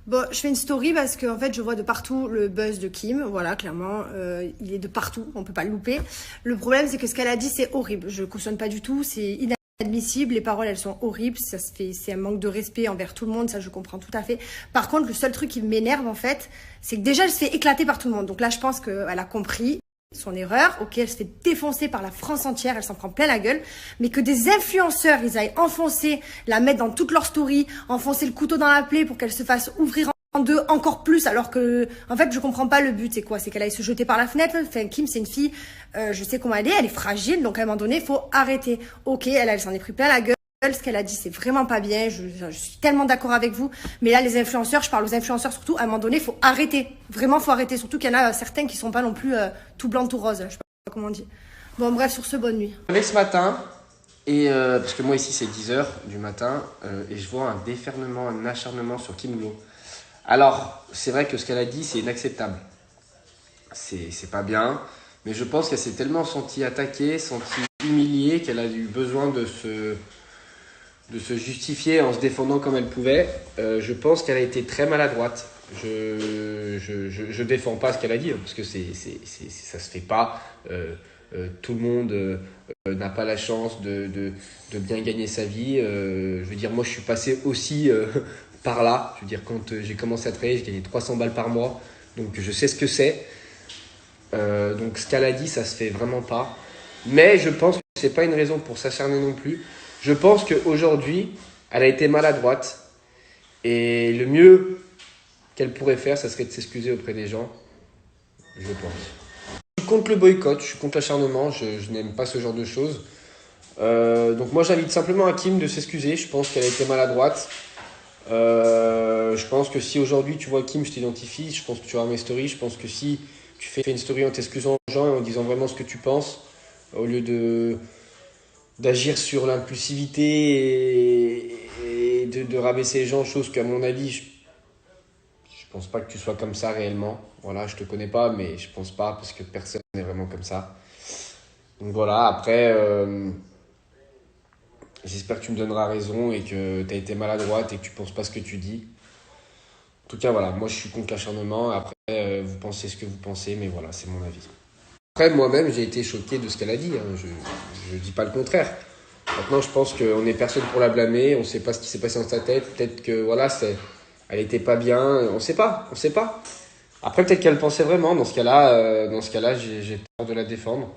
Bon, je fais une story parce que en fait, je vois de partout le buzz de Kim. Voilà, clairement, il est de partout, on peut pas le louper. Le problème, c'est que ce qu'elle a dit, c'est horrible. Je cautionne pas du tout, c'est inadmissible. Les paroles, elles sont horribles. C'est un manque de respect envers tout le monde. Ça, je comprends tout à fait. Par contre, le seul truc qui m'énerve, en fait, c'est que déjà, elle se fait éclater par tout le monde. Donc là, je pense qu'elle a compris son erreur. Ok, elle se fait défoncer par la France entière, elle s'en prend plein la gueule. Mais que des influenceurs, ils aillent enfoncer, la mettre dans toutes leurs stories, enfoncer le couteau dans la plaie pour qu'elle se fasse ouvrir en deux encore plus, alors que, en fait, je comprends pas le but. C'est quoi? C'est qu'elle aille se jeter par la fenêtre. Enfin, Kim, c'est une fille, je sais comment elle est fragile, donc à un moment donné, il faut arrêter. Ok, elle s'en est pris plein la gueule. Ce qu'elle a dit, c'est vraiment pas bien. Je suis tellement d'accord avec vous. Mais là, les influenceurs, je parle aux influenceurs surtout, à un moment donné, il faut arrêter. Vraiment, faut arrêter. Surtout qu'il y en a certains qui sont pas non plus tout blanc, tout rose. Je sais pas comment on dit. Bon, bref, sur ce, bonne nuit. Je me réveille ce matin, et parce que moi ici c'est 10 h du matin, et je vois un déferlement, un acharnement sur Kim Lo. Alors, c'est vrai que ce qu'elle a dit, c'est inacceptable. C'est pas bien, mais je pense qu'elle s'est tellement sentie attaquée, sentie humiliée, qu'elle a eu besoin de se justifier en se défendant comme elle pouvait. Je pense qu'elle a été très maladroite. Je défends pas ce qu'elle a dit, hein, parce que ça se fait pas. Tout le monde n'a pas la chance de bien gagner sa vie. Je veux dire, moi je suis passé aussi par là. Je veux dire, quand j'ai commencé à travailler, j'ai gagné 300 balles par mois. Donc je sais ce que c'est. Donc ce qu'elle a dit, ça se fait vraiment pas. Mais je pense que c'est pas une raison pour s'acharner non plus. Je pense qu'aujourd'hui, elle a été maladroite. Et le mieux qu'elle pourrait faire, ça serait de s'excuser auprès des gens. Je pense. Je suis contre le boycott, je suis contre l'acharnement, je n'aime pas ce genre de choses. Donc moi j'invite simplement Hakim de s'excuser, je pense qu'elle a été maladroite. Je pense que si aujourd'hui tu vois Kim, je t'identifie, je pense que tu auras mes stories, je pense que si tu fais une story en t'excusant aux gens et en disant vraiment ce que tu penses, au lieu d'agir sur l'impulsivité et de rabaisser les gens, chose qu'à mon avis, je pense pas que tu sois comme ça réellement. Voilà, je te connais pas, mais je pense pas parce que personne n'est vraiment comme ça. Donc voilà, après, j'espère que tu me donneras raison et que tu as été maladroite et que tu penses pas ce que tu dis. En tout cas, voilà, moi je suis contre l'acharnement. Après, vous pensez ce que vous pensez, mais voilà, c'est mon avis. Après, moi-même, j'ai été choqué de ce qu'elle a dit. Hein. Je dis pas le contraire. Maintenant, je pense qu'on n'est personne pour la blâmer. On sait pas ce qui s'est passé dans sa tête. Peut-être que voilà, elle était pas bien. On sait pas. Après, peut-être qu'elle pensait vraiment. Dans ce cas-là, j'ai peur de la défendre.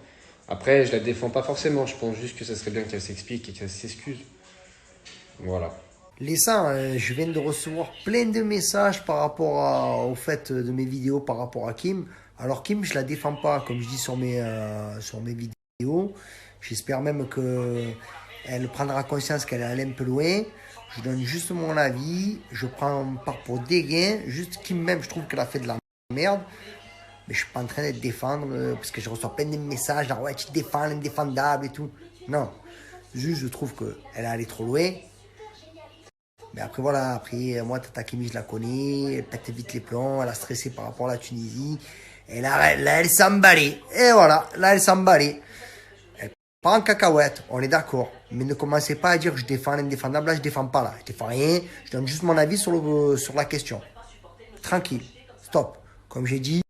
Après, je la défends pas forcément. Je pense juste que ça serait bien qu'elle s'explique et qu'elle s'excuse. Voilà. Les seins, je viens de recevoir plein de messages par rapport au fait de mes vidéos par rapport à Kim. Alors Kim, je la défends pas, comme je dis sur mes vidéos. J'espère même qu'elle prendra conscience qu'elle est allée un peu loin. Je donne juste mon avis. Je prends part pour des gains. Juste Kim même, je trouve qu'elle a fait de la merde. Mais je suis pas en train de défendre parce que je reçois plein de messages. Genre, ouais, tu te défends l'indéfendable et tout. Non. Juste, je trouve qu'elle est allée trop loin. Mais après, voilà, moi, Tata Kimi, je la connais, elle pète vite les plombs, elle a stressé par rapport à la Tunisie. Et là, elle s'emballait. Et voilà, là, elle s'emballait. Elle part en cacahuète, on est d'accord. Mais ne commencez pas à dire que je défends l'indéfendable, là, je défends pas, là. Je défends rien, je donne juste mon avis sur la question. Tranquille, stop. Comme j'ai dit,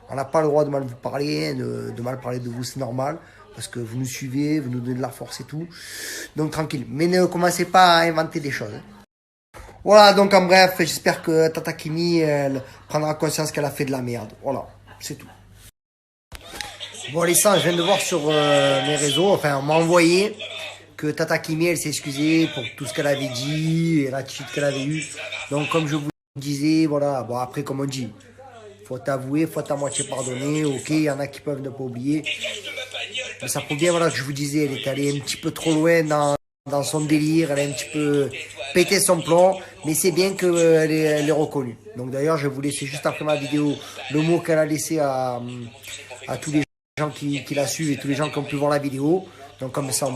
on n'a pas le droit de mal vous parler, de mal parler de vous, c'est normal. Parce que vous nous suivez, vous nous donnez de la force et tout. Donc, tranquille. Mais ne commencez pas à inventer des choses. Voilà, donc en bref, j'espère que Tata Kimi, elle prendra conscience qu'elle a fait de la merde. Voilà, c'est tout. Bon, les sangs, je viens de voir sur mes réseaux, enfin, on m'a envoyé que Tata Kimi, elle s'est excusée pour tout ce qu'elle avait dit et l'attitude qu'elle avait eue. Donc, comme je vous disais, voilà, bon, après, comme on dit, faut t'avouer, faut à moitié pardonner. Ok, il y en a qui peuvent ne pas oublier. Mais ça prouve bien, voilà, que je vous disais, elle est allée un petit peu trop loin dans son délire, elle a un petit peu pété son plomb, mais c'est bien qu'elle est reconnue. Donc d'ailleurs, je vais vous laisser juste après ma vidéo le mot qu'elle a laissé à tous les gens qui la suivent et tous les gens qui ont pu voir la vidéo. Donc comme ça,